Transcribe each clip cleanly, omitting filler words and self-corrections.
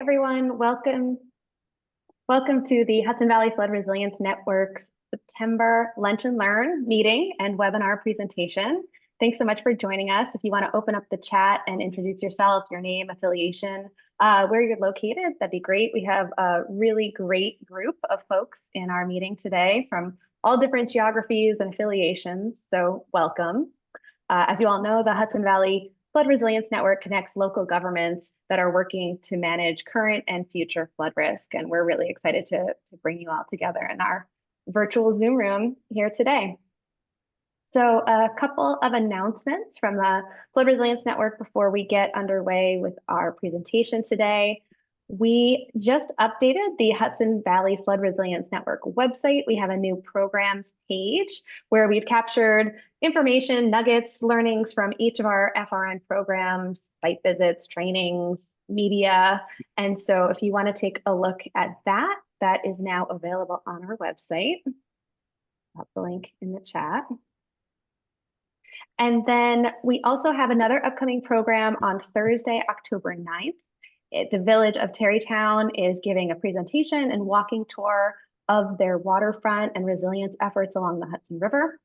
Everyone, welcome to the Hudson Valley Flood Resilience Network's September Lunch and Learn meeting and webinar presentation. Thanks so much for joining us. If you want to open up the chat and introduce yourself, your name, affiliation, where you're located, that'd be great. We have a really great group of folks in our meeting today from all different geographies and affiliations, so welcome. As you all know, the Hudson Valley Flood Resilience Network connects local governments that are working to manage current and future flood risk. And we're really excited to bring you all together in our virtual Zoom room here today. So a couple of announcements from the Flood Resilience Network before we get underway with our presentation today. We just updated the Hudson Valley Flood Resilience Network website. We have a new programs page where we've captured information, nuggets, learnings from each of our FRN programs, site visits, trainings, media. And so if you want to take a look at that, that is now available on our website. I'll put the link in the chat. And then we also have another upcoming program on Thursday, October 9th. The village of Terrytown is giving a presentation and walking tour of their waterfront and resilience efforts along the Hudson River.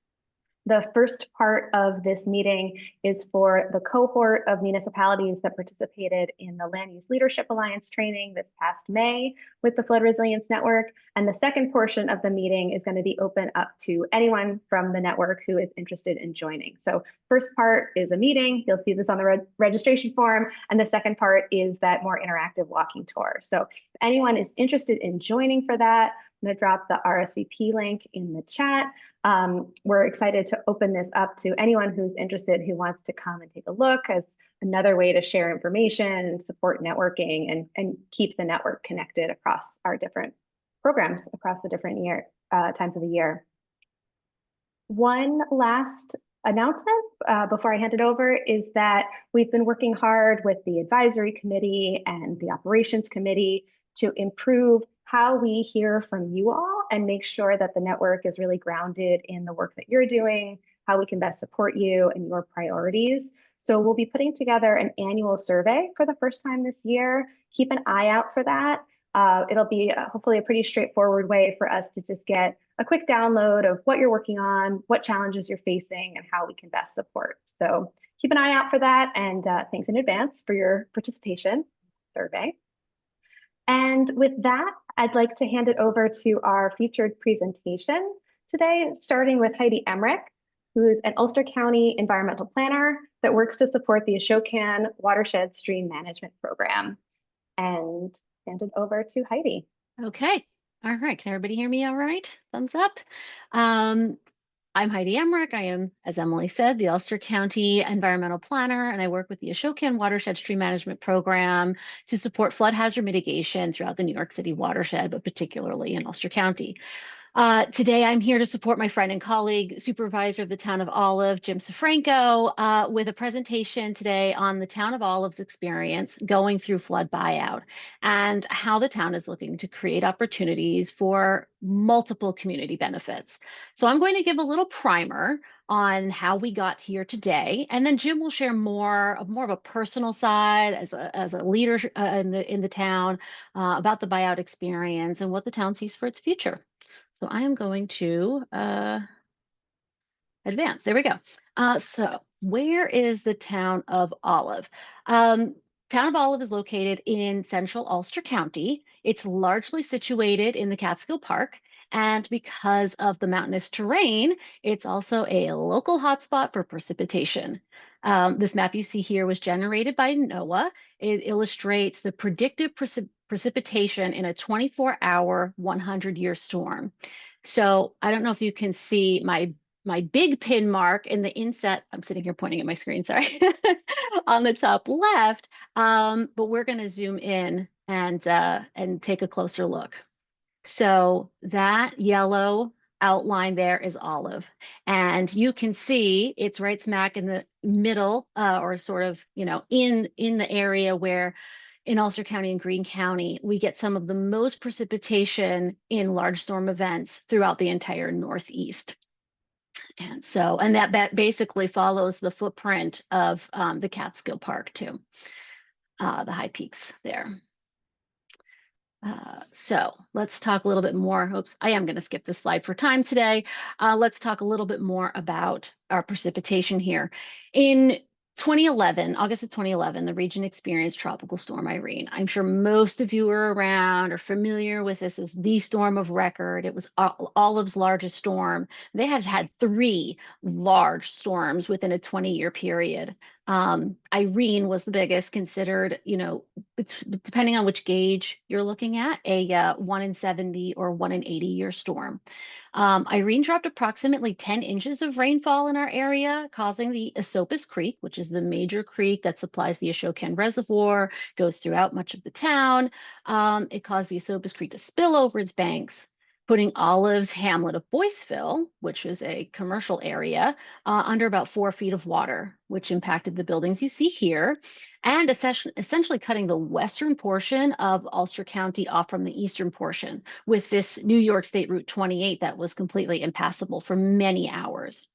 The first part of this meeting is for the cohort of municipalities that participated in the Land Use Leadership Alliance training this past May with the Flood Resilience Network. And the second portion of the meeting is going to be open up to anyone from the network who is interested in joining. So first part is a meeting. You'll see this on the registration form. And the second part is that more interactive walking tour. So if anyone is interested in joining for that, I'm going to drop the RSVP link in the chat. We're excited to open this up to anyone who's interested, who wants to come and take a look as another way to share information and support networking and keep the network connected across our different programs across the different times of the year. One last announcement before I hand it over is that we've been working hard with the advisory committee and the operations committee to improve how we hear from you all and make sure that the network is really grounded in the work that you're doing, how we can best support you and your priorities. So we'll be putting together an annual survey for the first time this year. Keep an eye out for that. It'll be hopefully a pretty straightforward way for us to just get a quick download of what you're working on, what challenges you're facing, and how we can best support. So keep an eye out for that, and thanks in advance for your participation in the survey. And with that, I'd like to hand it over to our featured presentation today, starting with Heidi Emrich, who is an Ulster County Environmental Planner that works to support the Ashokan Watershed Stream Management Program. And hand it over to Heidi. Okay. All right. Can everybody hear me all right? Thumbs up. I'm Heidi Emrich. I am, as Emily said, the Ulster County Environmental Planner, and I work with the Ashokan Watershed Stream Management Program to support flood hazard mitigation throughout the New York City watershed, but particularly in Ulster County. Today, I'm here to support my friend and colleague, Supervisor of the Town of Olive, Jim Sofranko, with a presentation today on the Town of Olive's experience going through flood buyout and how the town is looking to create opportunities for multiple community benefits. So I'm going to give a little primer on how we got here today, and then Jim will share more of a personal side as a leader in the town about the buyout experience and what the town sees for its future. So I am going to advance. There we go. So where is the Town of Olive? Town of Olive is located in central Ulster County. It's largely situated in the Catskill Park. And because of the mountainous terrain, it's also a local hotspot for precipitation. This map you see here was generated by NOAA. It illustrates the predicted precipitation in a 24-hour, 100-year storm. So I don't know if you can see my big pin mark in the inset. I'm sitting here pointing at my screen, sorry, on the top left. But we're going to zoom in and take a closer look. So that yellow outline there is Olive, and you can see it's right smack in the middle, or sort of, in the area where in Ulster County and Greene County, we get some of the most precipitation in large storm events throughout the entire Northeast. And that basically follows the footprint of the Catskill Park too, the high peaks there. So let's talk a little bit more. Oops, I am going to skip this slide for time today. Let's talk a little bit more about our precipitation here. In 2011, August of 2011, the region experienced Tropical Storm Irene. I'm sure most of you are around or familiar with this as the storm of record. It was Olive's largest storm. They had had 3 large storms within a 20-year period. Irene was the biggest, considered, depending on which gauge you're looking at, a 1 in 70 or 1 in 80-year storm. Irene dropped approximately 10 inches of rainfall in our area, causing the Esopus Creek, which is the major creek that supplies the Ashokan Reservoir, goes throughout much of the town. It caused the Esopus Creek to spill over its banks, putting Olive's hamlet of Boiceville, which was a commercial area, under about 4 feet of water, which impacted the buildings you see here, and essentially cutting the western portion of Ulster County off from the eastern portion, with this New York State Route 28 that was completely impassable for many hours.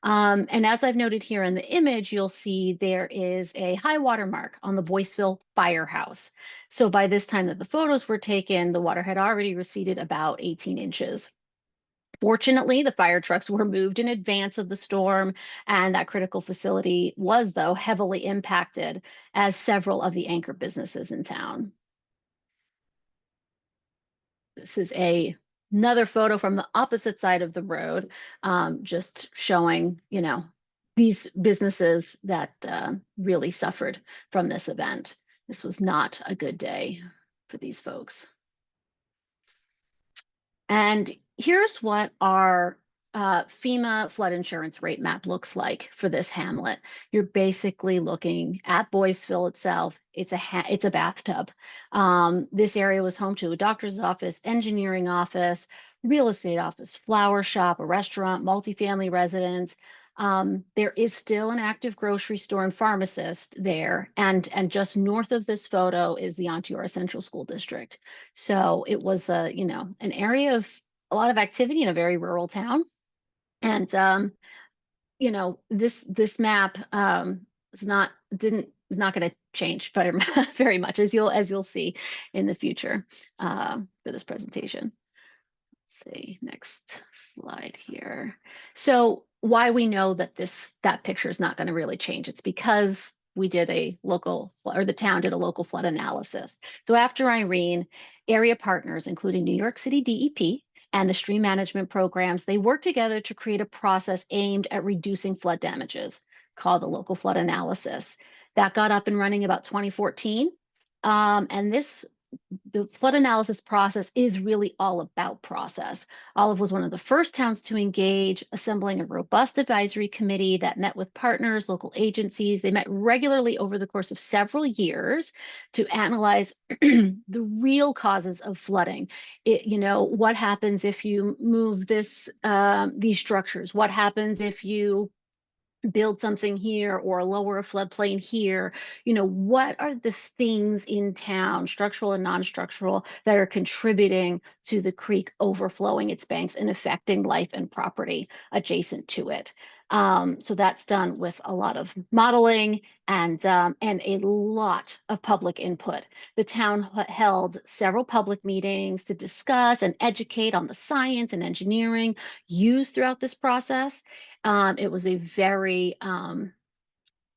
And as I've noted here in the image, you'll see there is a high water mark on the Boiceville firehouse. So by this time that the photos were taken, the water had already receded about 18 inches. Fortunately, the fire trucks were moved in advance of the storm, and that critical facility was, though, heavily impacted, as several of the anchor businesses in town. This is another photo from the opposite side of the road, just showing, these businesses that really suffered from this event. This was not a good day for these folks. And here's what our FEMA flood insurance rate map looks like for this hamlet. You're basically looking at Boiceville itself. It's a bathtub. This area was home to a doctor's office, engineering office, real estate office, flower shop, a restaurant, multifamily residence. There is still an active grocery store and pharmacist there, and just north of this photo is the Onteora Central School District. So it was an area of a lot of activity in a very rural town. And this map is not going to change very, very much, as you'll see in the future for this presentation. Let's see, next slide here. So why we know that that picture is not going to really change? It's because we did the town did a local flood analysis. So after Irene, area partners, including New York City DEP and the stream management programs, they worked together to create a process aimed at reducing flood damages, called the local flood analysis. That got up and running about 2014. And the flood analysis process is really all about process. Olive was one of the first towns to engage, assembling a robust advisory committee that met with partners, local agencies. They met regularly over the course of several years to analyze the real causes of flooding. What happens if you move these structures? What happens if you build something here or lower a floodplain here? What are the things in town, structural and non-structural, that are contributing to the creek overflowing its banks and affecting life and property adjacent to it? So that's done with a lot of modeling and a lot of public input. The town held several public meetings to discuss and educate on the science and engineering used throughout this process. It was a very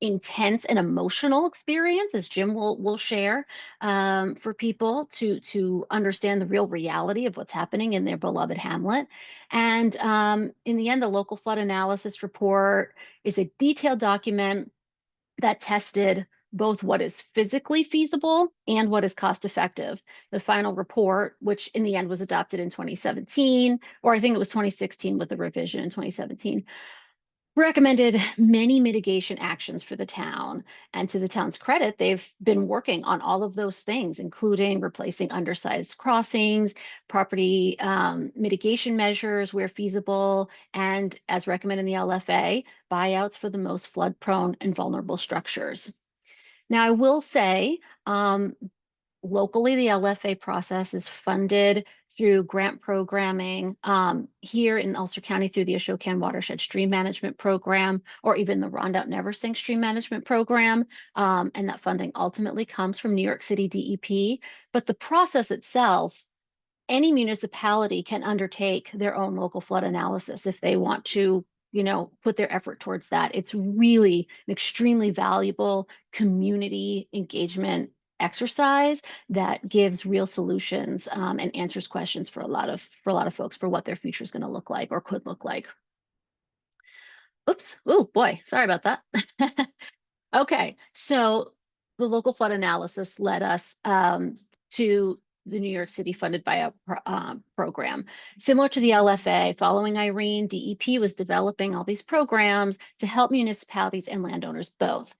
intense and emotional experience, as Jim will share, for people to understand the real reality of what's happening in their beloved hamlet. And in the end, the local flood analysis report is a detailed document that tested both what is physically feasible and what is cost effective. The final report, which in the end was adopted in 2017, or I think it was 2016 with the revision in 2017, recommended many mitigation actions for the town. And to the town's credit, they've been working on all of those things, including replacing undersized crossings, property mitigation measures where feasible, and as recommended in the LFA, buyouts for the most flood-prone and vulnerable structures. Now, I will say, locally, the LFA process is funded through grant programming here in Ulster County through the Ashokan Watershed Stream Management Program, or even the Rondout Never Sink Stream Management Program. And that funding ultimately comes from New York City DEP. But the process itself, any municipality can undertake their own local flood analysis if they want to, put their effort towards that. It's really an extremely valuable community engagement exercise that gives real solutions and answers questions for a lot of folks for what their future is going to look like or could look like. Oops. Oh boy, sorry about that. Okay, so the local flood analysis led us to the New York City funded buyout program. Similar to the LFA, following Irene, DEP was developing all these programs to help municipalities and landowners both.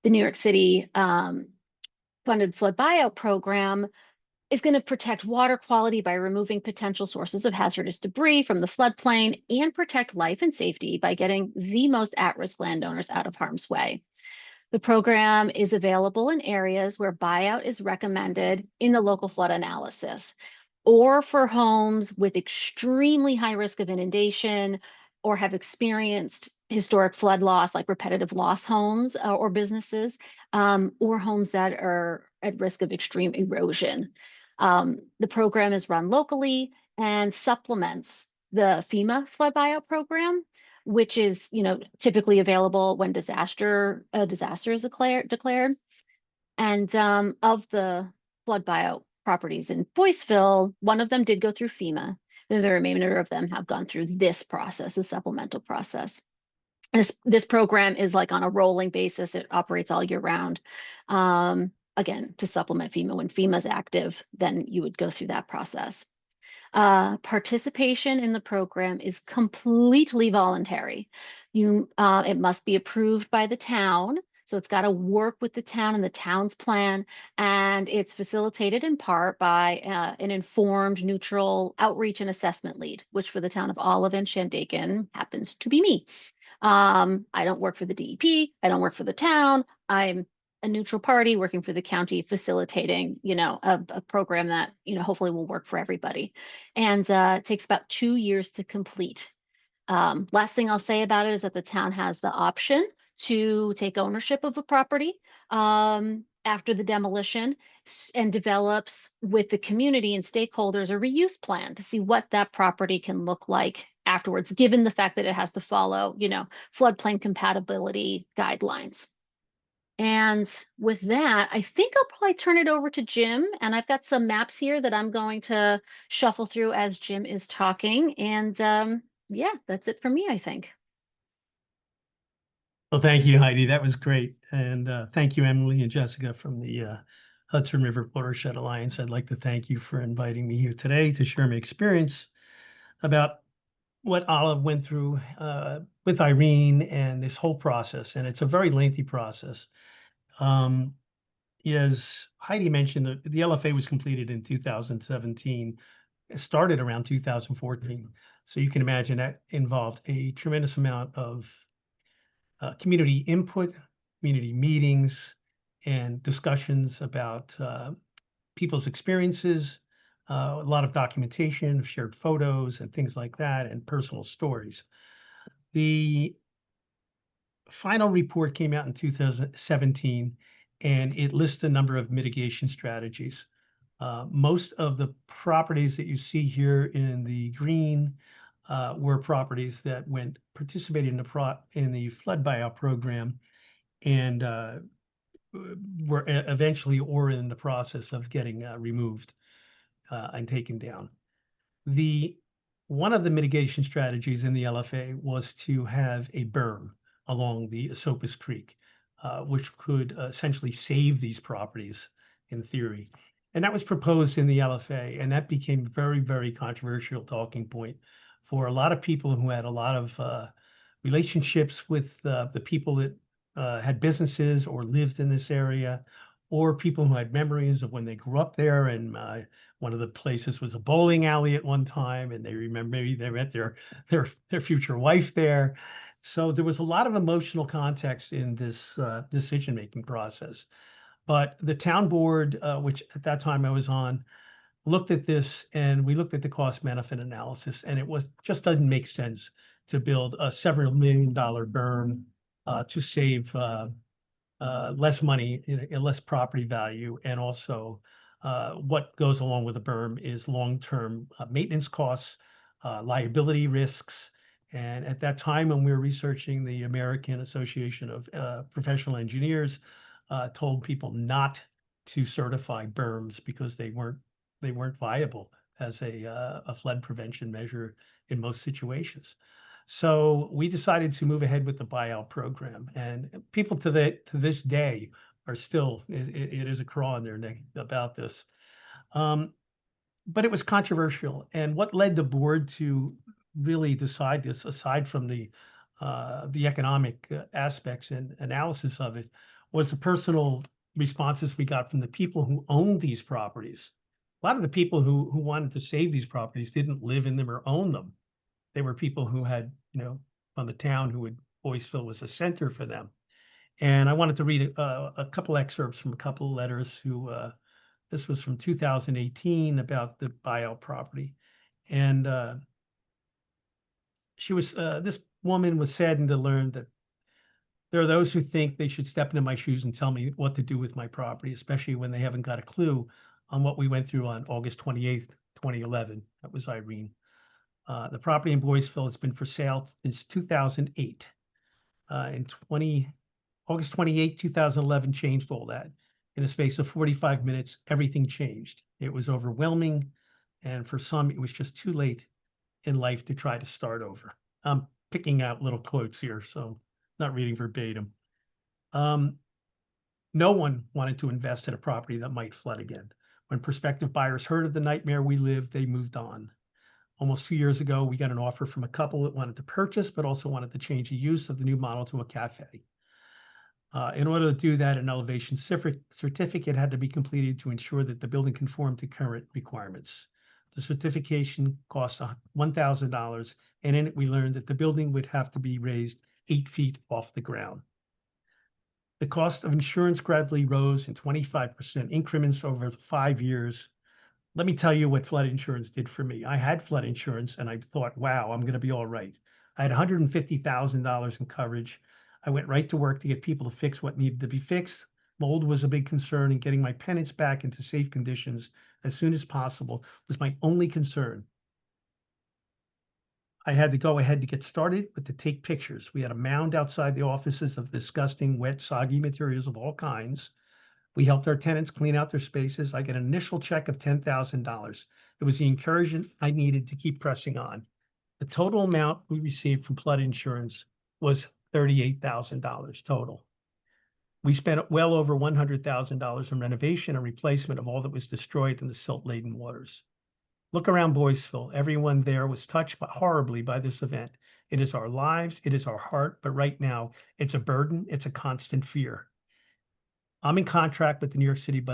The New York City funded flood buyout program is going to protect water quality by removing potential sources of hazardous debris from the floodplain and protect life and safety by getting the most at-risk landowners out of harm's way. The program is available in areas where buyout is recommended in the local flood analysis, or for homes with extremely high risk of inundation or have experienced historic flood loss, like repetitive loss homes or businesses, or homes that are at risk of extreme erosion. The program is run locally and supplements the FEMA flood buyout program, which is, typically available when a disaster is declared. And of the flood buyout properties in Boiceville, one of them did go through FEMA. The remainder of them have gone through this process, the supplemental process. This program is like on a rolling basis. It operates all year round. Again, to supplement FEMA. When FEMA's active, then you would go through that process. Participation in the program is completely voluntary. It must be approved by the town. So it's got to work with the town and the town's plan. And it's facilitated in part by an informed, neutral outreach and assessment lead, which for the town of Olive and Shandaken happens to be me. I don't work for the DEP. I don't work for the town. I'm a neutral party working for the county, facilitating, a program that, hopefully will work for everybody. And it takes about 2 years to complete. Last thing I'll say about it is that the town has the option to take ownership of a property after the demolition and develops with the community and stakeholders a reuse plan to see what that property can look like afterwards, given the fact that it has to follow, floodplain compatibility guidelines. And with that, I think I'll probably turn it over to Jim. And I've got some maps here that I'm going to shuffle through as Jim is talking. And yeah, that's it for me, I think. Well, thank you, Heidi. That was great. And thank you, Emily and Jessica from the Hudson River Watershed Alliance. I'd like to thank you for inviting me here today to share my experience about what Olive went through with Irene and this whole process. And it's a very lengthy process. As Heidi mentioned, the LFA was completed in 2017. It started around 2014. So you can imagine that involved a tremendous amount of community input, community meetings, and discussions about people's experiences, a lot of documentation, shared photos and things like that, and personal stories. The final report came out in 2017, and it lists a number of mitigation strategies. Most of the properties that you see here in the green were properties that participated in the flood buyout program and were eventually or in the process of getting removed and taken down. One of the mitigation strategies in the LFA was to have a berm along the Esopus Creek, which could essentially save these properties in theory. And that was proposed in the LFA, and that became a very, very controversial talking point for a lot of people who had a lot of relationships with the people that had businesses or lived in this area, or people who had memories of when they grew up there. And one of the places was a bowling alley at one time, and they remember maybe they met their future wife there. So there was a lot of emotional context in this decision-making process. But the town board, which at that time I was on, looked at this and we looked at the cost benefit analysis, and it was just doesn't make sense to build a several $1 million berm to save less money, less property value, and also what goes along with a berm is long-term maintenance costs, liability risks. And at that time, when we were researching, the American Association of Professional Engineers told people not to certify berms because they weren't viable as a flood prevention measure in most situations. So we decided to move ahead with the buyout program, and people to this day are still, it is a craw in their neck about this. But it was controversial, and what led the board to really decide this, aside from the economic aspects and analysis of it, was the personal responses we got from the people who owned these properties. A lot of the people who wanted to save these properties didn't live in them or own them. They were people who had, from the town who would, Boiceville was a center for them. And I wanted to read a couple excerpts from a couple of letters this was from 2018 about the buyout property. And this woman was saddened to learn that there are those who think they should step into my shoes and tell me what to do with my property, especially when they haven't got a clue on what we went through on August 28th, 2011. That was Irene. The property in Boiceville has been for sale since 2008. August 28, 2011 changed all that. In a space of 45 minutes, everything changed. It was overwhelming, and for some, it was just too late in life to try to start over. I'm picking out little quotes here, so not reading verbatim. No one wanted to invest in a property that might flood again. When prospective buyers heard of the nightmare we lived, they moved on. Almost 2 years ago, we got an offer from a couple that wanted to purchase, but also wanted to change the use of the new model to a cafe. In order to do that, an elevation certificate had to be completed to ensure that the building conformed to current requirements. The certification cost $1,000, and in it we learned that the building would have to be raised 8 feet off the ground. The cost of insurance gradually rose in 25% increments over 5 years. Let me tell you what flood insurance did for me. I had flood insurance and I thought, wow, I'm going to be all right. I had $150,000 in coverage. I went right to work to get people to fix what needed to be fixed. Mold was a big concern, and getting my tenants back into safe conditions as soon as possible was my only concern. I had to go ahead to get started, but to take pictures. We had a mound outside the offices of disgusting, wet, soggy materials of all kinds. We helped our tenants clean out their spaces. I got an initial check of $10,000. It was the encouragement I needed to keep pressing on. The total amount we received from flood insurance was $38,000 total. We spent well over $100,000 in renovation and replacement of all that was destroyed in the silt-laden waters. Look around Boiceville. Everyone there was touched horribly by this event. It is our lives, it is our heart, but right now it's a burden, it's a constant fear. I'm in contract with the New York City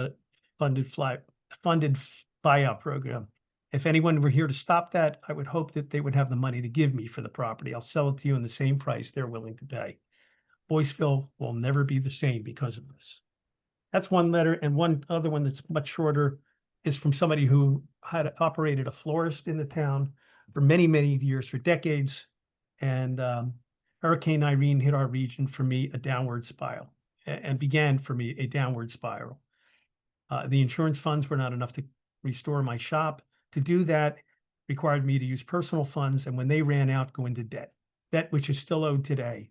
funded buyout program. If anyone were here to stop that, I would hope that they would have the money to give me for the property. I'll sell it to you in the same price they're willing to pay. Boiceville will never be the same because of this. That's one letter, and one other one that's much shorter is from somebody who had operated a florist in the town for many, many years, for decades. And Hurricane Irene hit our region, for me, a downward spiral, and began for me a downward spiral. The insurance funds were not enough to restore my shop. To do that required me to use personal funds, and when they ran out, go into debt which is still owed today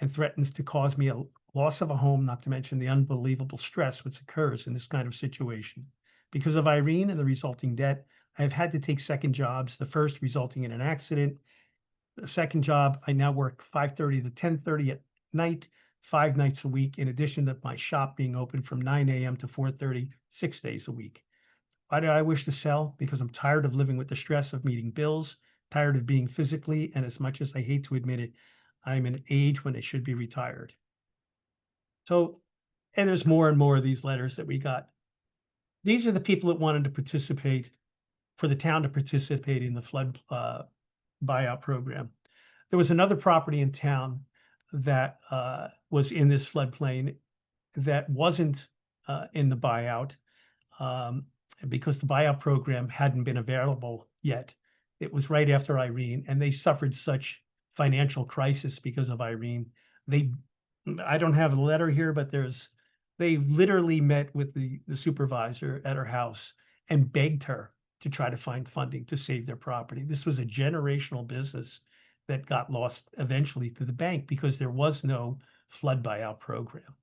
and threatens to cause me a loss of a home, not to mention the unbelievable stress which occurs in this kind of situation. Because of Irene and the resulting debt, I have had to take second jobs, the first resulting in an accident. The second job, I now work 5:30 to 10:30 at night, 5 nights a week, in addition to my shop being open from 9 a.m. to 4:30, 6 days a week. Why do I wish to sell? Because I'm tired of living with the stress of meeting bills, tired of being physically, and as much as I hate to admit it, I'm in an age when I should be retired. So, and there's more and more of these letters that we got. These are the people that wanted to participate, for the town to participate in the flood buyout program. There was another property in town that was in this floodplain that wasn't in the buyout, because the buyout program hadn't been available yet. It was right after Irene, and they suffered such financial crisis because of Irene. I don't have a letter here, but they literally met with the supervisor at her house and begged her to try to find funding to save their property. This was a generational business that got lost eventually to the bank because there was no flood buyout program.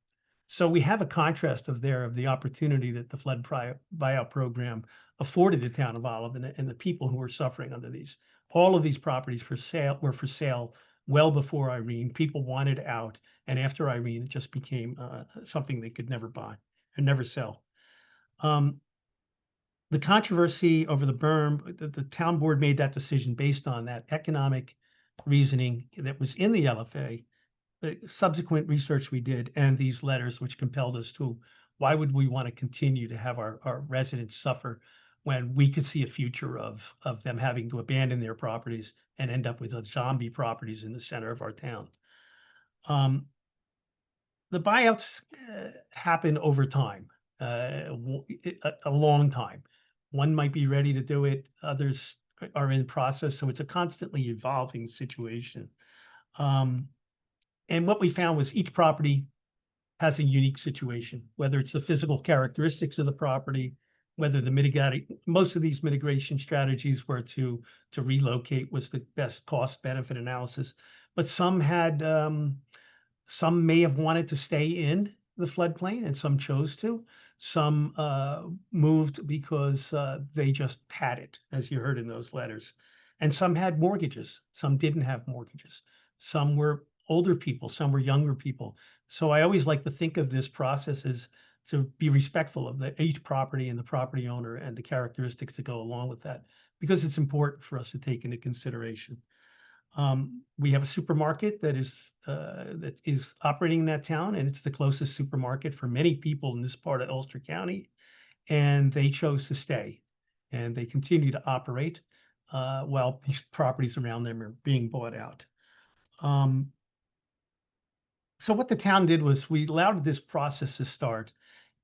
So we have a contrast of the opportunity that the buyout program afforded the town of Olive and the people who were suffering under these. All of these properties were for sale well before Irene. People wanted out, and after Irene, it just became something they could never buy and never sell. The controversy over the berm, the town board made that decision based on that economic reasoning that was in the LFA, the subsequent research we did, and these letters which compelled us to, why would we want to continue to have our residents suffer when we could see a future of them having to abandon their properties and end up with zombie properties in the center of our town. The buyouts happen over time, a long time. One might be ready to do it, others are in process, so it's a constantly evolving situation. And what we found was each property has a unique situation, whether it's the physical characteristics of the property, whether most of these mitigation strategies were to relocate was the best cost benefit analysis, but some may have wanted to stay in the floodplain and some chose to. Some moved because they just had it, as you heard in those letters. And some had mortgages, some didn't have mortgages. Some were older people, some were younger people. So I always like to think of this process as to be respectful of each property and the property owner and the characteristics that go along with that, because it's important for us to take into consideration. We have a supermarket that is operating in that town, and it's the closest supermarket for many people in this part of Ulster County, and they chose to stay, and they continue to operate while these properties around them are being bought out. So what the town did was we allowed this process to start.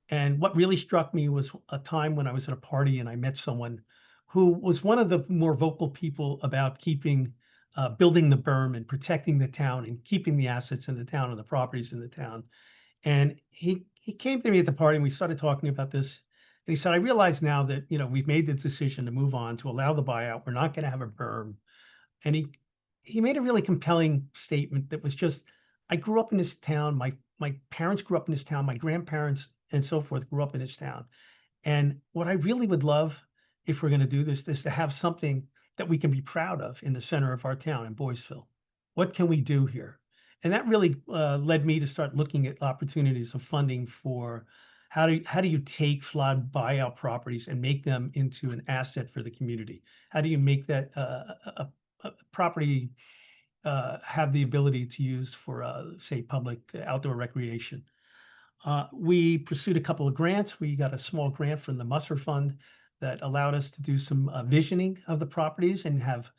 And what really struck me was a time when I was at a party and I met someone who was one of the more vocal people about building the berm and protecting the town and keeping the assets in the town and the properties in the town. And he came to me at the party and we started talking about this. And he said, I realize now that, we've made the decision to move on, to allow the buyout. We're not going to have a berm. And he made a really compelling statement that was just, I grew up in this town. My parents grew up in this town. My grandparents and so forth grew up in this town. And what I really would love, if we're going to do this, is to have something that we can be proud of in the center of our town in Boiceville. What can we do here? And that really led me to start looking at opportunities of funding for how do you take flood buyout properties and make them into an asset for the community? How do you make that a property have the ability to use for, say, public outdoor recreation? We pursued a couple of grants. We got a small grant from the Musser Fund that allowed us to do some visioning of the properties and have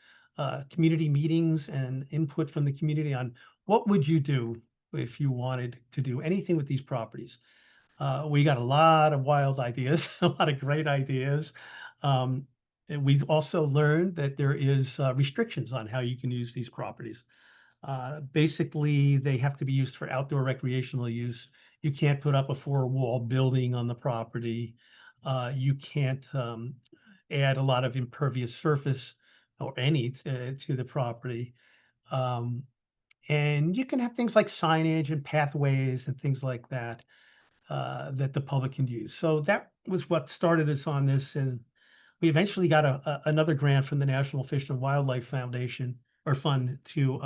community meetings and input from the community on what would you do if you wanted to do anything with these properties. We got a lot of wild ideas, a lot of great ideas. And we also learned that there is restrictions on how you can use these properties. Basically, they have to be used for outdoor recreational use. You can't put up a 4-wall building on the property. You can't add a lot of impervious surface or any to the property. And you can have things like signage and pathways and things like that that the public can use. So that was what started us on this. And we eventually got another grant from the National Fish and Wildlife Foundation or Fund to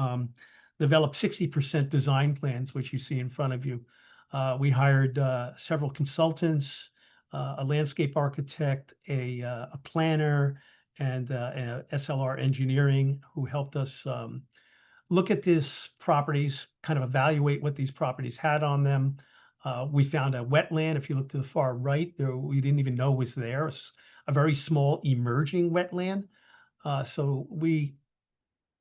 develop 60% design plans, which you see in front of you. We hired several consultants, a landscape architect, a planner, and SLR Engineering, who helped us look at these properties, kind of evaluate what these properties had on them. We found a wetland. If you look to the far right, there we didn't even know was there, a very small emerging wetland. So we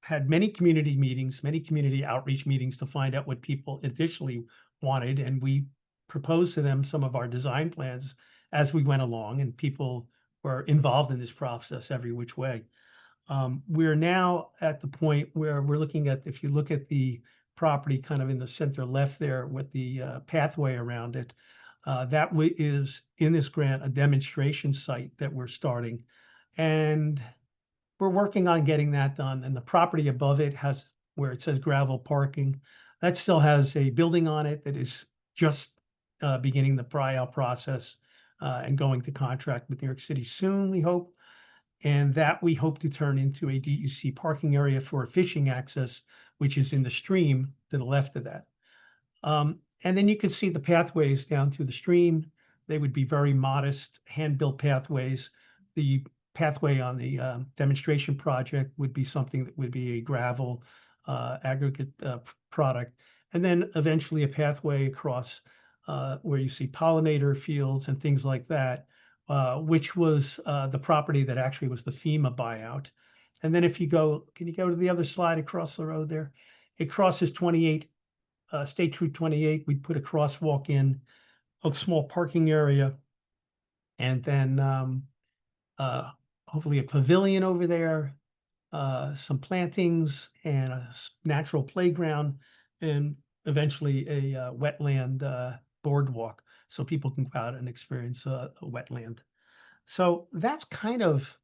had many community meetings, many community outreach meetings to find out what people additionally wanted, and we proposed to them some of our design plans as we went along, and people were involved in this process every which way. We're now at the point where we're looking at, if you look at the property kind of in the center left there with the pathway around it, that is in this grant a demonstration site that we're starting. And we're working on getting that done. And the property above it has, where it says gravel parking, that still has a building on it that is just beginning the buyout process and going to contract with New York City soon, we hope. And that we hope to turn into a DUC parking area for fishing access, which is in the stream to the left of that. And then you can see the pathways down to the stream. They would be very modest, hand-built pathways. The pathway on the demonstration project would be something that would be a gravel aggregate product. And then eventually a pathway across where you see pollinator fields and things like that, which was the property that actually was the FEMA buyout. And then if you go, can you go to the other slide across the road there? It crosses 28, State Route 28. We put a crosswalk in, a small parking area, and then hopefully a pavilion over there, some plantings and a natural playground, and eventually a wetland boardwalk so people can go out and experience a wetland. So that's kind of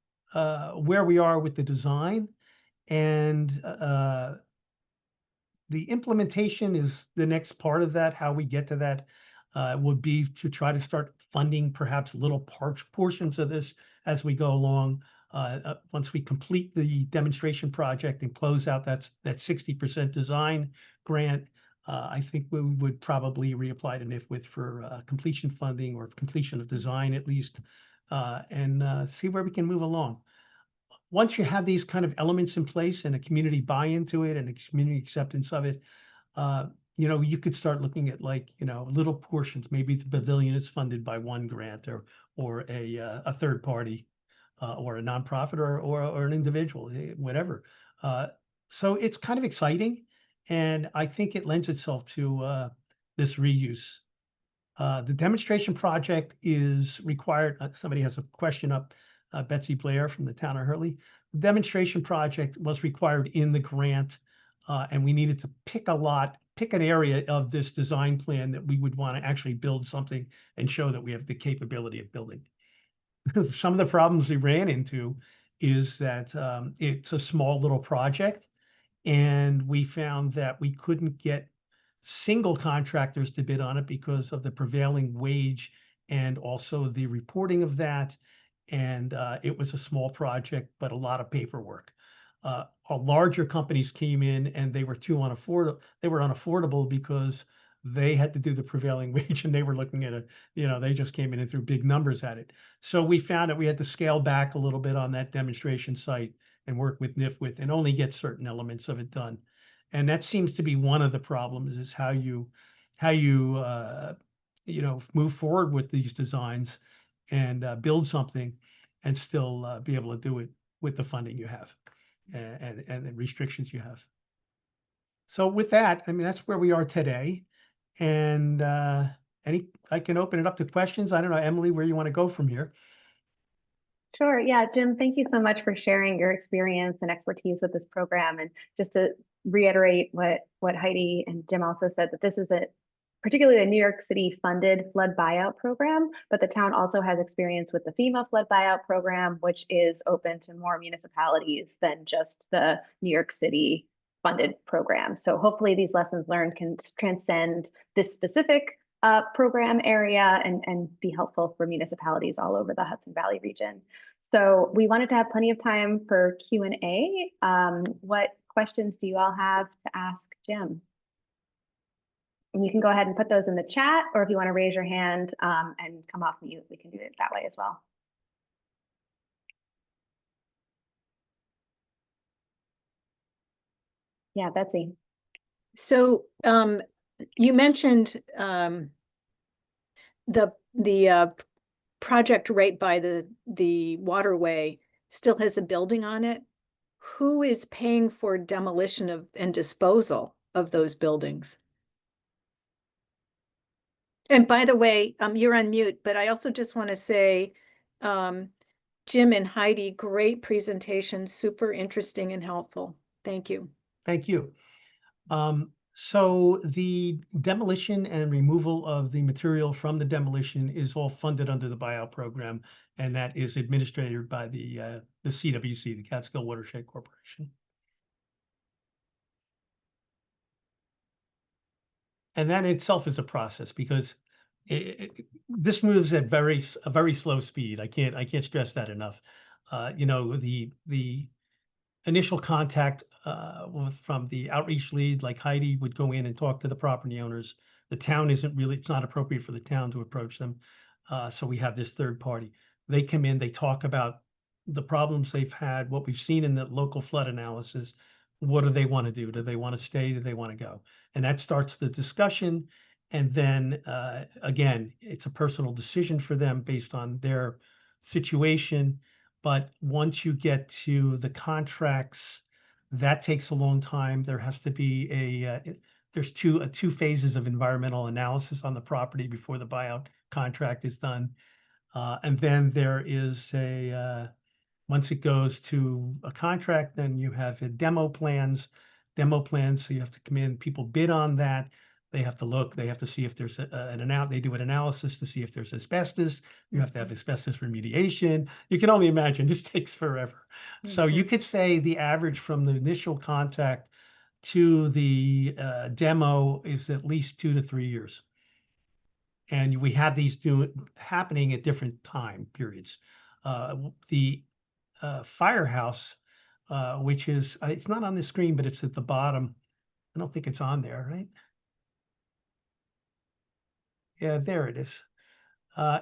where we are with the design, and the implementation is the next part of that. How we get to that would be to try to start funding perhaps little portions of this as we go along. Once we complete the demonstration project and close out that 60% design grant, I think we would probably reapply to NIFWIT for completion funding or completion of design at least, and see where we can move along. Once you have these kind of elements in place and a community buy-in to it and a community acceptance of it, you know, you could start looking at, like, you know, little portions. Maybe the pavilion is funded by one grant or a third party or a nonprofit or an individual, whatever. So it's kind of exciting, and I think it lends itself to this reuse. The demonstration project is required. Somebody has a question up. Betsy Blair from the town of Hurley. The demonstration project was required in the grant, and we needed to pick an area of this design plan that we would want to actually build something and show that we have the capability of building. Some of the problems we ran into is that it's a small little project, and we found that we couldn't get single contractors to bid on it because of the prevailing wage and also the reporting of that. And it was a small project, but a lot of paperwork. Larger companies came in and they were unaffordable because they had to do the prevailing wage, and they were looking at they just came in and threw big numbers at it. So we found that we had to scale back a little bit on that demonstration site and work with NIFWIT and only get certain elements of it done. And that seems to be one of the problems, is how you move forward with these designs and build something and still be able to do it with the funding you have and the restrictions you have. So with that, I mean, that's where we are today. And I can open it up to questions. I don't know, Emily, where you want to go from here. Sure. Yeah, Jim, thank you so much for sharing your experience and expertise with this program. And just to reiterate what Heidi and Jim also said, that this is particularly a New York City funded flood buyout program, but the town also has experience with the FEMA flood buyout program, which is open to more municipalities than just the New York City funded program. So hopefully these lessons learned can transcend this specific program area and be helpful for municipalities all over the Hudson Valley region. So we wanted to have plenty of time for Q&A. What questions do you all have to ask Jim? And you can go ahead and put those in the chat, or if you want to raise your hand and come off mute, we can do it that way as well. Yeah, Betsy. So you mentioned the project right by the waterway still has a building on it. Who is paying for demolition and disposal of those buildings? And by the way, you're on mute, but I also just want to say, Jim and Heidi, great presentation, super interesting and helpful. Thank you. Thank you. So the demolition and removal of the material from the demolition is all funded under the buyout program, and that is administered by the CWC, the Catskill Watershed Corporation. And that itself is a process because this moves at a very slow speed. I can't stress that enough. You know, the initial contact from the outreach lead, like Heidi would go in and talk to the property owners. The town it's not appropriate for the town to approach them. So we have this third party. They come in, they talk about the problems they've had, what we've seen in the local flood analysis. What do they want to do? Do they want to stay? Do they want to go? And that starts the discussion. And then again, it's a personal decision for them based on their situation. But once you get to the contracts, that takes a long time. There has to be there's two phases of environmental analysis on the property before the buyout contract is done. And then there is once it goes to a contract, then you have demo plans. So you have to come in, people bid on that. They have to look, they have to see if there's they do an analysis to see if there's asbestos. You have to have asbestos remediation. You can only imagine, this takes forever. So you could say the average from the initial contact to the demo is at least 2 to 3 years. And we have these happening at different time periods. The firehouse, which is, it's not on the screen, but it's at the bottom. I don't think it's on there, right? Yeah, there it is.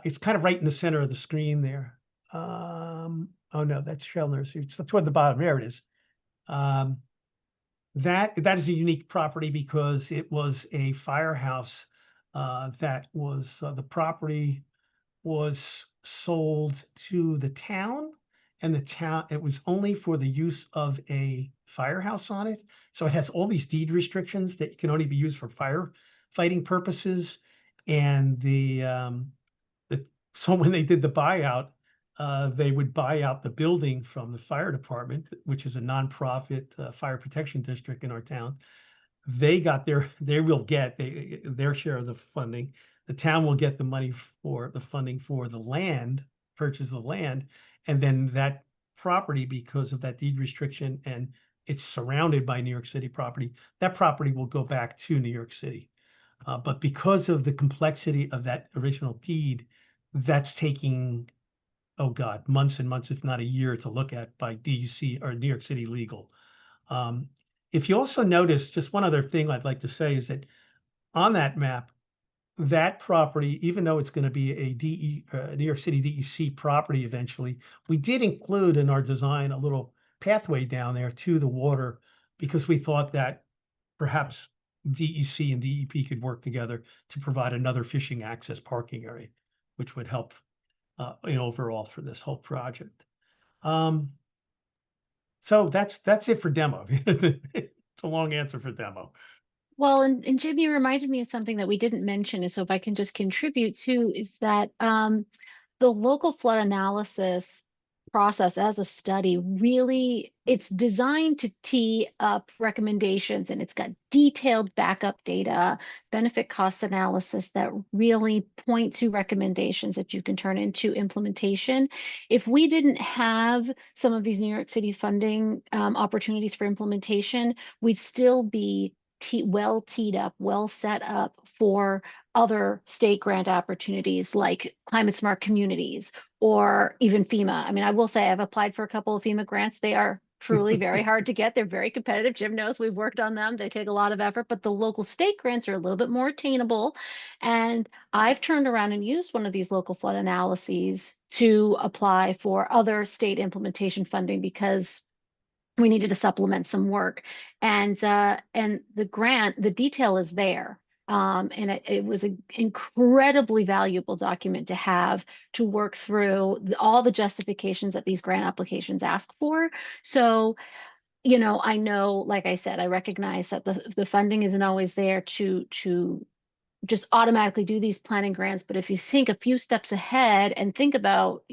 It's kind of right in the center of the screen there. Oh no, that's Shell Nursery. It's toward the bottom. There it is. That is a unique property because it was a firehouse that was the property was sold to the town, and the town, it was only for the use of a firehouse on it. So it has all these deed restrictions that can only be used for firefighting purposes. And so when they did the buyout, they would buy out the building from the fire department, which is a nonprofit fire protection district in our town. They will get their share of the funding. The town will get the money for the funding for the land, purchase the land, and then that property, because of that deed restriction and it's surrounded by New York City property, that property will go back to New York City. But because of the complexity of that original deed, that's taking, oh God, months and months, if not a year, to look at by DEC or New York City legal. If you also notice, just one other thing I'd like to say is that on that map, that property, even though it's going to be a New York City DEC property eventually, we did include in our design a little pathway down there to the water because we thought that perhaps DEC and DEP could work together to provide another fishing access parking area, which would help overall for this whole project. So that's it for demo. It's a long answer for demo. Well, and Jim, you reminded me of something that we didn't mention, and so if I can just contribute too, is that the local flood analysis process as a study really, it's designed to tee up recommendations, and it's got detailed backup data, benefit cost analysis that really point to recommendations that you can turn into implementation. If we didn't have some of these New York City funding opportunities for implementation, we'd still be well teed up, well set up for other state grant opportunities like climate smart communities or even FEMA. I mean, I will say I've applied for a couple of FEMA grants. They are truly very hard to get. They're very competitive. Jim knows we've worked on them. They take a lot of effort, but the local state grants are a little bit more attainable. And I've turned around and used one of these local flood analyses to apply for other state implementation funding because we needed to supplement some work, and the grant, the detail is there. And it was an incredibly valuable document to have to work through all the justifications that these grant applications ask for. So, I know, like I said, I recognize that the funding isn't always there to just automatically do these planning grants. But if you think a few steps ahead and think about,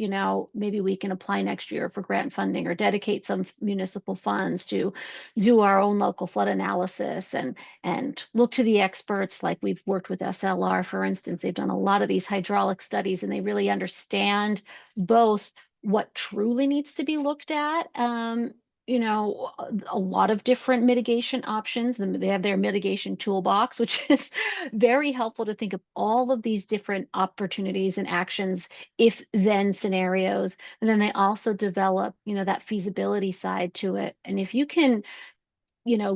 maybe we can apply next year for grant funding or dedicate some municipal funds to do our own local flood analysis and look to the experts. Like we've worked with SLR, for instance. They've done a lot of these hydraulic studies and they really understand both what truly needs to be looked at, a lot of different mitigation options. They have their mitigation toolbox, which is very helpful to think of all of these different opportunities and actions, if then scenarios. And then they also develop, that feasibility side to it. And if you can,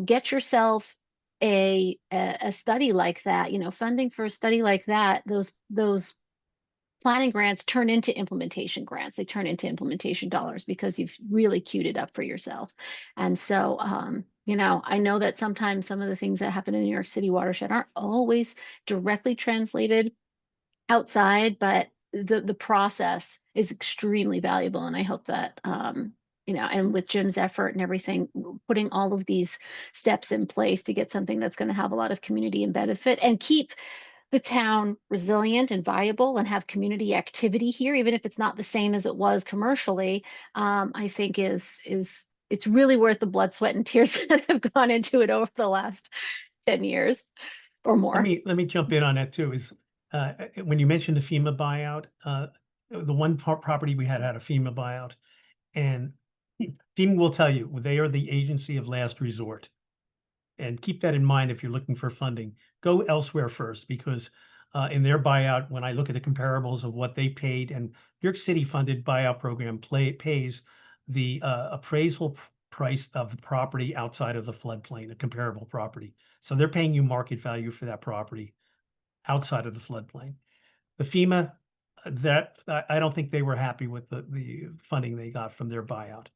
get yourself a study like that, funding for a study like that, those planning grants turn into implementation grants. They turn into implementation dollars because you've really queued it up for yourself. And so, I know that sometimes some of the things that happen in the New York City watershed aren't always directly translated outside, but the process is extremely valuable. And I hope that, and with Jim's effort and everything, putting all of these steps in place to get something that's going to have a lot of community and benefit and keep the town resilient and viable and have community activity here, even if it's not the same as it was commercially, I think it's really worth the blood, sweat, and tears that have gone into it over the last 10 years or more. Let me jump in on that too. Is when you mentioned the FEMA buyout, the one property we had a FEMA buyout, and FEMA will tell you they are the agency of last resort. And keep that in mind if you're looking for funding. Go elsewhere first, because in their buyout, when I look at the comparables of what they paid, and New York City funded buyout program pays the appraisal price of the property outside of the floodplain, a comparable property. So they're paying you market value for that property outside of the floodplain. The FEMA, that I don't think they were happy with the funding they got from their buyout.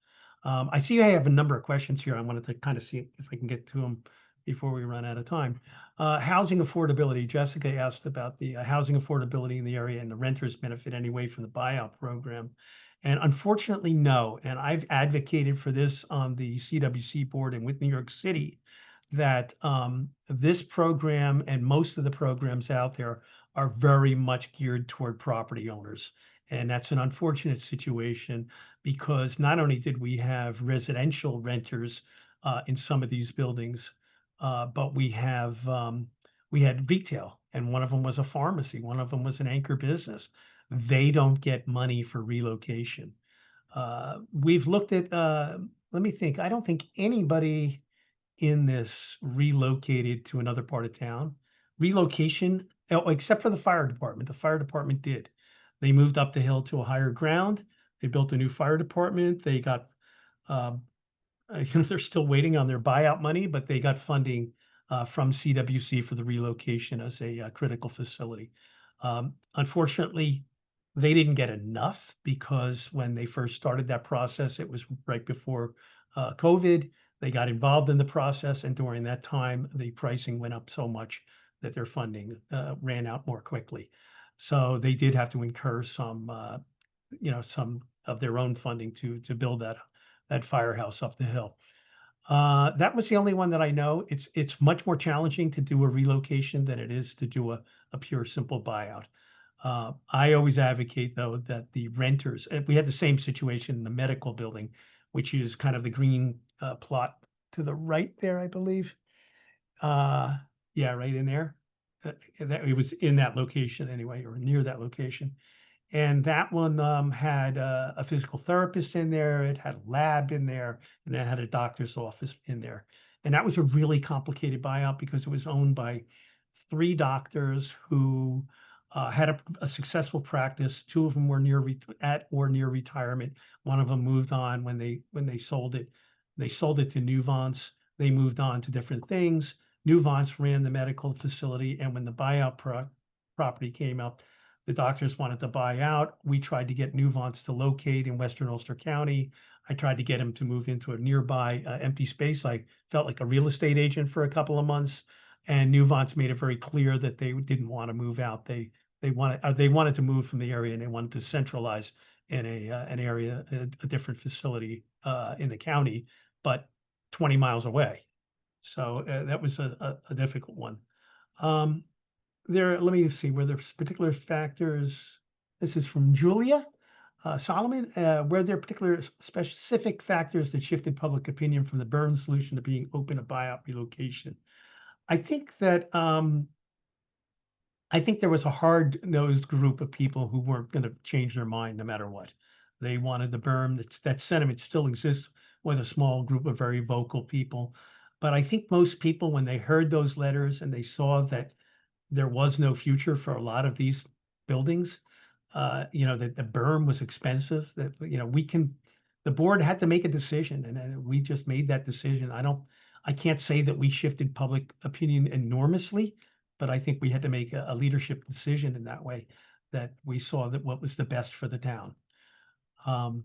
I see I have a number of questions here. I wanted to kind of see if I can get to them before we run out of time. Housing affordability. Jessica asked about the housing affordability in the area and the renters benefit anyway from the buyout program. And unfortunately, no. And I've advocated for this on the CWC board and with New York City, that this program and most of the programs out there are very much geared toward property owners. And that's an unfortunate situation, because not only did we have residential renters in some of these buildings, but we had retail, and one of them was a pharmacy, one of them was an anchor business. They don't get money for relocation. We've looked at, let me think, I don't think anybody in this relocated to another part of town. Relocation, except for the fire department. The fire department did. They moved up the hill to a higher ground. They built a new fire department. They got, they're still waiting on their buyout money, but they got funding from CWC for the relocation as a critical facility. Unfortunately, they didn't get enough, because when they first started that process, it was right before COVID. They got involved in the process, and during that time, the pricing went up so much that their funding ran out more quickly. So they did have to incur some of their own funding to build that firehouse up the hill. That was the only one that I know. It's much more challenging to do a relocation than it is to do a pure simple buyout. I always advocate, though, that the renters, we had the same situation in the medical building, which is kind of the green plot to the right there, I believe. Yeah, right in there. It was in that location anyway, or near that location. And that one had a physical therapist in there. It had a lab in there, and it had a doctor's office in there. And that was a really complicated buyout, because it was owned by 3 doctors who had a successful practice. 2 of them were near retirement. One of them moved on when they sold it. They sold it to Nuvance. They moved on to different things. Nuvance ran the medical facility, and when the buyout property came up, the doctors wanted to buy out. We tried to get Nuvance to locate in Western Ulster County. I tried to get him to move into a nearby empty space. I felt like a real estate agent for a couple of months, and Nuvance made it very clear that they didn't want to move out. They wanted to move from the area, and they wanted to centralize in an area, a different facility in the county, but 20 miles away. So that was a difficult one. let me see, were there particular factors? This is from Julia Solomon. Were there particular specific factors that shifted public opinion from the burn solution to being open to buyout relocation? I think that I think there was a hard-nosed group of people who weren't going to change their mind no matter what. They wanted the berm. That sentiment still exists with a small group of very vocal people. But I think most people, when they heard those letters and they saw that there was no future for a lot of these buildings, that the berm was expensive, that, the board had to make a decision, and we just made that decision. I can't say that we shifted public opinion enormously, but I think we had to make a leadership decision in that way, that we saw that what was the best for the town. And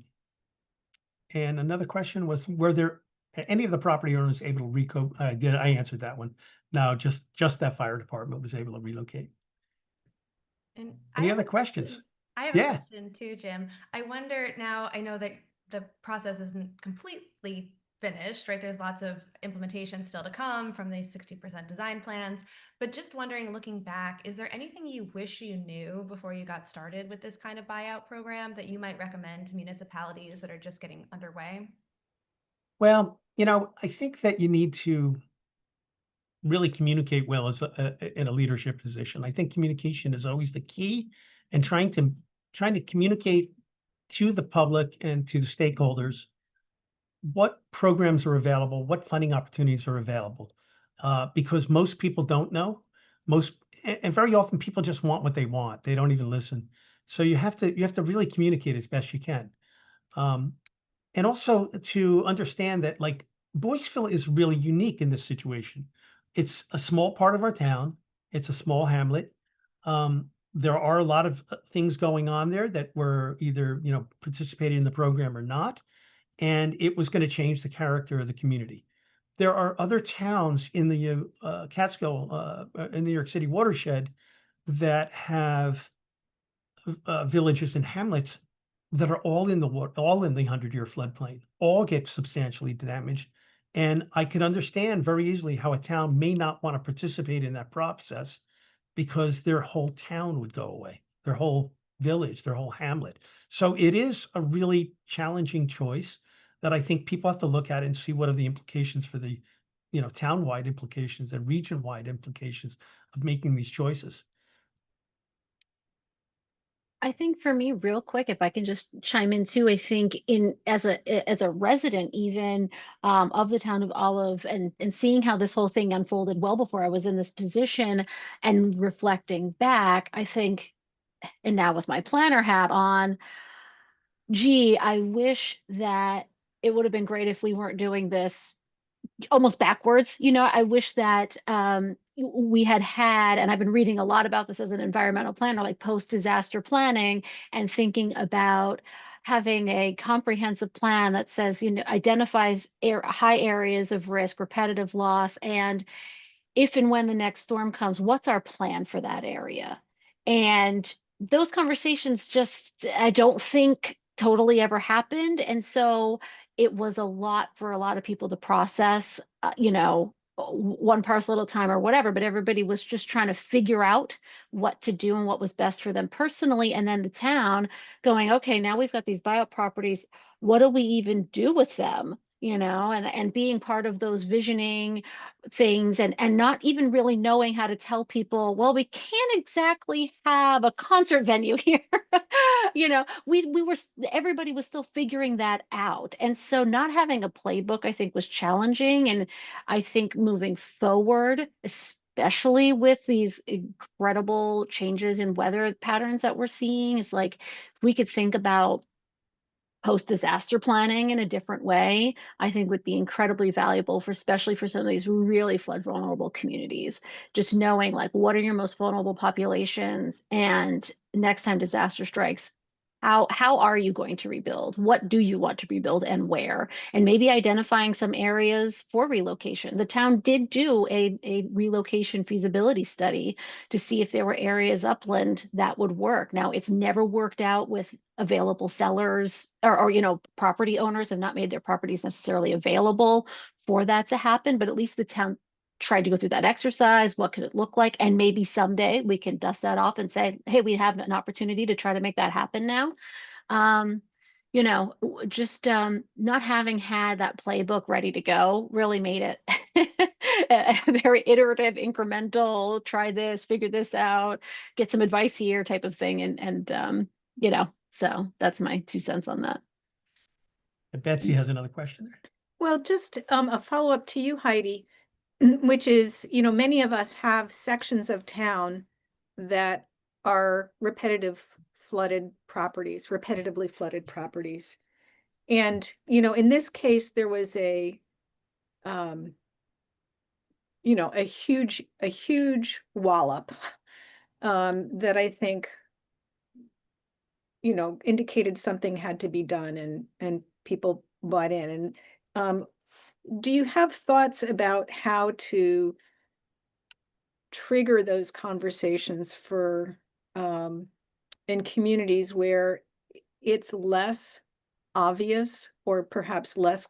another question was, were there any of the property owners able to recoup? I answered that one. No, just that fire department was able to relocate. And Any other questions? I have Yeah. a question too, Jim. I wonder now, I know that the process isn't completely finished, right? There's lots of implementation still to come from these 60% design plans, but just wondering, looking back, is there anything you wish you knew before you got started with this kind of buyout program that you might recommend to municipalities that are just getting underway? Well, I think that you need to really communicate well as in a leadership position. I think communication is always the key, and trying to communicate to the public and to the stakeholders what programs are available, what funding opportunities are available, because most people don't know. And very often people just want what they want. They don't even listen. So you have to really communicate as best you can. And also to understand that, like, Boiceville is really unique in this situation. It's a small part of our town. It's a small hamlet. There are a lot of things going on there that were either, participating in the program or not. And it was going to change the character of the community. There are other towns in the Catskill, in New York City watershed, that have villages and hamlets that are all in the 100-year floodplain, all get substantially damaged. And I can understand very easily how a town may not want to participate in that process, because their whole town would go away, their whole village, their whole hamlet. So it is a really challenging choice that I think people have to look at and see what are the implications for the, town-wide implications and region-wide implications of making these choices. I think for me, real quick, if I can just chime in too, I think as a resident even of the town of Olive, and seeing how this whole thing unfolded well before I was in this position, and reflecting back, I think, and now with my planner hat on, gee, I wish that it would have been great if we weren't doing this almost backwards. I wish that we had, and I've been reading a lot about this as an environmental planner, like post-disaster planning, and thinking about having a comprehensive plan that says, identifies high areas of risk, repetitive loss, and if and when the next storm comes, what's our plan for that area? And those conversations just, I don't think totally ever happened. And so it was a lot for a lot of people to process, one parcel at a time or whatever, but everybody was just trying to figure out what to do and what was best for them personally. And then the town going, okay, now we've got these buyout properties. What do we even do with them? And being part of those visioning things, and not even really knowing how to tell people, well, we can't exactly have a concert venue here. Everybody was still figuring that out. And so not having a playbook, I think, was challenging. And I think moving forward, especially with these incredible changes in weather patterns that we're seeing, it's like, if we could think about post-disaster planning in a different way, I think would be incredibly valuable especially for some of these really flood vulnerable communities. Just knowing, like, what are your most vulnerable populations, and next time disaster strikes, how are you going to rebuild? What do you want to rebuild, and where? And maybe identifying some areas for relocation. The town did do a relocation feasibility study to see if there were areas upland that would work. Now, it's never worked out with available sellers, or property owners have not made their properties necessarily available for that to happen, but at least the town tried to go through that exercise. What could it look like? And maybe someday we can dust that off and say, hey, we have an opportunity to try to make that happen now. You know, just not having had that playbook ready to go really made it a very iterative, incremental, try this, figure this out, get some advice here type of thing. And you know, so that's my 2 cents on that. And Betsy has another question there. Well, just a follow-up to you, Heidi, which is, you know, many of us have sections of town that are repetitively flooded properties. And, you know, in this case, there was a, you know, a huge wallop that I think, you know, indicated something had to be done, and people bought in. And do you have thoughts about how to trigger those conversations for in communities where it's less obvious, or perhaps less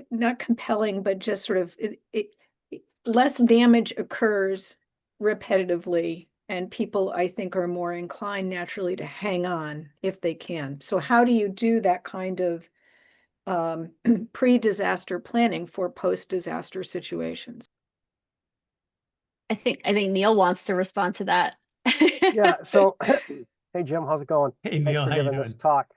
not compelling, but just sort of less damage occurs repetitively, and people, I think, are more inclined naturally to hang on if they can. So how do you do that kind of pre-disaster planning for post-disaster situations? I think Neil wants to respond to that. Yeah. So, hey Jim, how's it going? Hey Thanks Neil, for how you giving this doing? talk.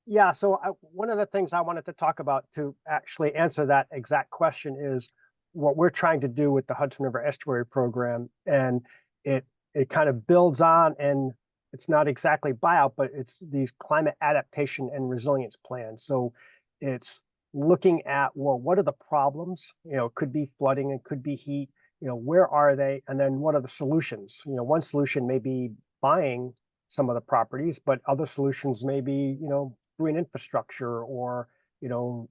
Yeah. So one of the things I wanted to talk about to actually answer that exact question is what we're trying to do with the Hudson River Estuary Program, and it kind of builds on, and it's not exactly buyout, but it's these climate adaptation and resilience plans. So it's looking at, well, what are the problems? You know, it could be flooding, it could be heat. You know, where are they? And then what are the solutions? You know, one solution may be buying some of the properties, but other solutions may be, you know, green infrastructure, or, you know,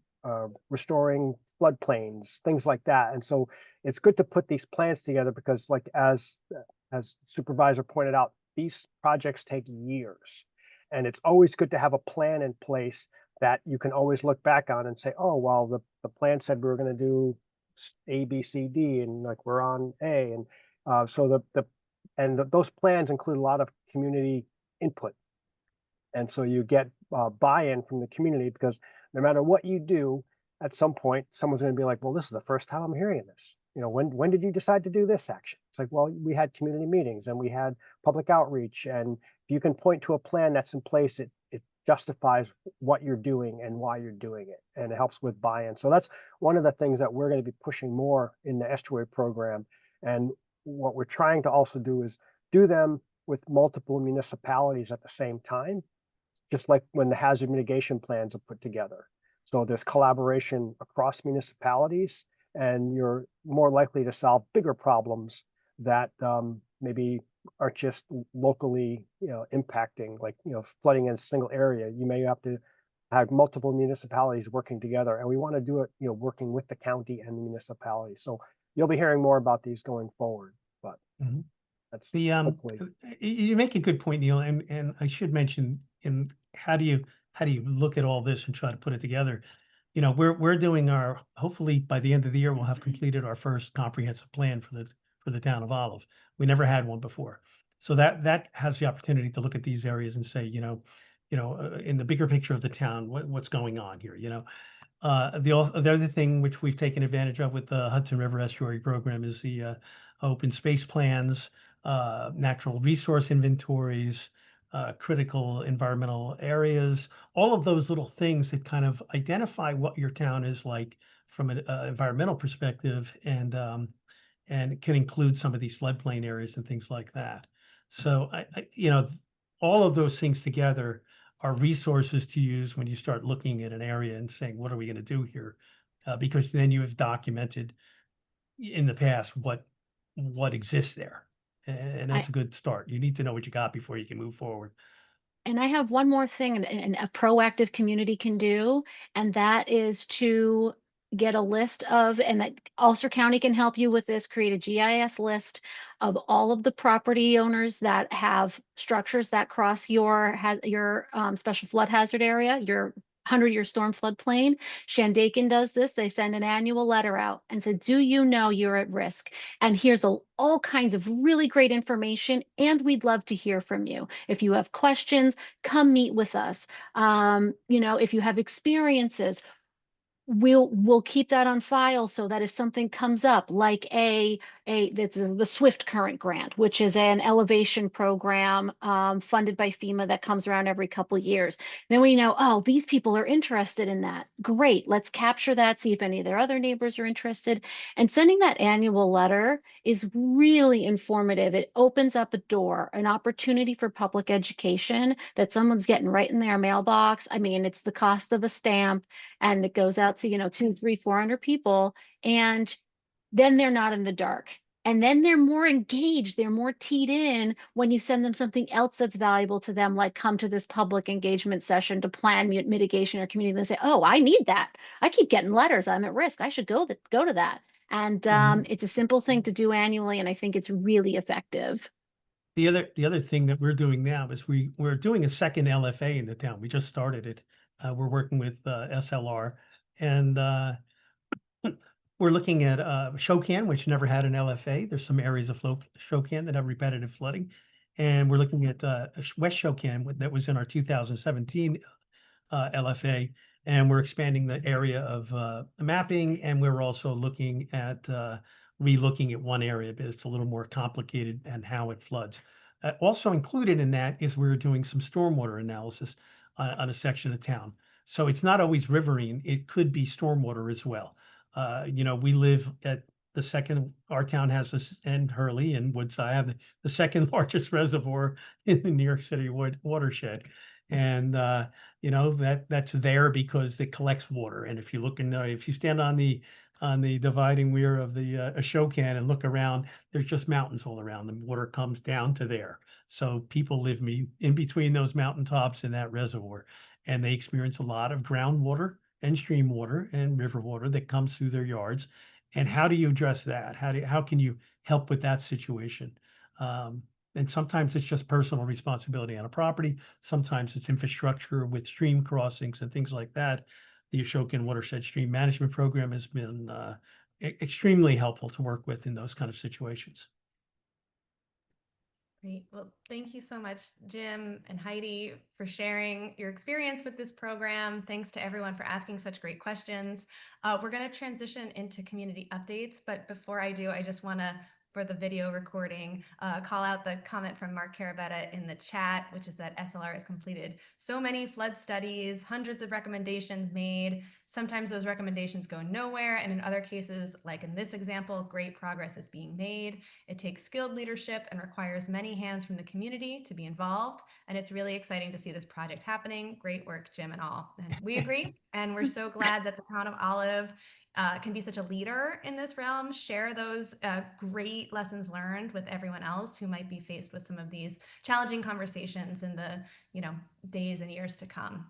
restoring floodplains, things like that. And so it's good to put these plans together because, like, as the supervisor pointed out, these projects take years. And it's always good to have a plan in place that you can always look back on and say, oh, well, the plan said we were going to do A, B, C, D, and like we're on A. And so those plans include a lot of community input. And so you get buy-in from the community, because no matter what you do, at some point, someone's going to be like, well, this is the first time I'm hearing this. You know, when did you decide to do this action? It's like, well, we had community meetings and we had public outreach. And if you can point to a plan that's in place, it justifies what you're doing and why you're doing it. And it helps with buy-in. So that's one of the things that we're going to be pushing more in the estuary program. And what we're trying to also do is do them with multiple municipalities at the same time, just like when the hazard mitigation plans are put together. So there's collaboration across municipalities, and you're more likely to solve bigger problems that maybe are just locally, you know, impacting, like, you know, flooding in a single area. You may have to have multiple municipalities working together, and we want to do it, you know, working with the county and the municipality. So you'll be hearing more about these going forward, but that's hopefully. You make a good point, Neil, and I should mention, in how do you look at all this and try to put it together? You know, we're doing our, hopefully by the end of the year we'll have completed our first comprehensive plan for the town of Olive. We never had one before, so that has the opportunity to look at these areas and say, you know, in the bigger picture of the town, what's going on here, you know. The other thing which we've taken advantage of with the Hudson River Estuary Program is the open space plans, natural resource inventories, critical environmental areas, all of those little things that kind of identify what your town is like from an environmental perspective, and it can include some of these floodplain areas and things like that. So you know, all of those things together are resources to use when you start looking at an area and saying, what are we going to do here? Because then you have documented in the past what exists there. And that's a good start. You need to know what you got before you can move forward. And I have one more thing and a proactive community can do, and that is to get a list of, and that Ulster County can help you with this, create a GIS list of all of the property owners that have structures that cross your special flood hazard area, your 100-year storm floodplain. Shandaken does this. They send an annual letter out and said, do you know you're at risk? And here's all kinds of really great information, and we'd love to hear from you. If you have questions, come meet with us. If you have experiences, we'll keep that on file so that if something comes up, like that's the Swift Current Grant, which is an elevation program funded by FEMA that comes around every couple of years. Then we know, oh, these people are interested in that. Great, let's capture that, see if any of their other neighbors are interested. And sending that annual letter is really informative. It opens up a door, an opportunity for public education that someone's getting right in their mailbox. I mean, it's the cost of a stamp, and it goes out to 200, 300, 400 people, and then they're not in the dark, and then they're more engaged, they're more teed in when you send them something else that's valuable to them, like come to this public engagement session to plan mitigation or community. They say, oh, I need that, I keep getting letters, I'm at risk, I should go to that. And it's a simple thing to do annually, and I think it's really effective. The other thing that we're doing now is we're doing a second LFA in the town. We just started it. We're working with SLR, and we're looking at Ashokan, which never had an LFA. There's some areas of Ashokan that have repetitive flooding, and we're looking at West Ashokan that was in our 2017 LFA, and we're expanding the area of mapping, and we're also looking at re-looking at one area, but it's a little more complicated and how it floods. Also included in that is we're doing some stormwater analysis on a section of town. So it's not always riverine, it could be stormwater as well. We live at the second, our town has this, and Hurley and Woodside have the second largest reservoir in the New York City watershed. And that's there because it collects water. And if you look if you stand on the dividing weir of the Ashokan and look around, there's just mountains all around. The water comes down to there. So people live in between those mountaintops and that reservoir, and they experience a lot of groundwater and stream water and river water that comes through their yards. And how do you address that? How can you help with that situation? And sometimes it's just personal responsibility on a property. Sometimes it's infrastructure with stream crossings and things like that. The Ashokan Watershed Stream Management Program has been extremely helpful to work with in those kind of situations. Great. Well, thank you so much, Jim and Heidi, for sharing your experience with this program. Thanks to everyone for asking such great questions. We're going to transition into community updates, but before I do, I just want to, for the video recording, call out the comment from Mark Carabetta in the chat, which is that SLR has completed so many flood studies, hundreds of recommendations made. Sometimes those recommendations go nowhere, and in other cases, like in this example, great progress is being made. It takes skilled leadership and requires many hands from the community to be involved, and it's really exciting to see this project happening. Great work, Jim and all. And we agree, and we're so glad that the town of Olive can be such a leader in this realm, share those great lessons learned with everyone else who might be faced with some of these challenging conversations in the days and years to come.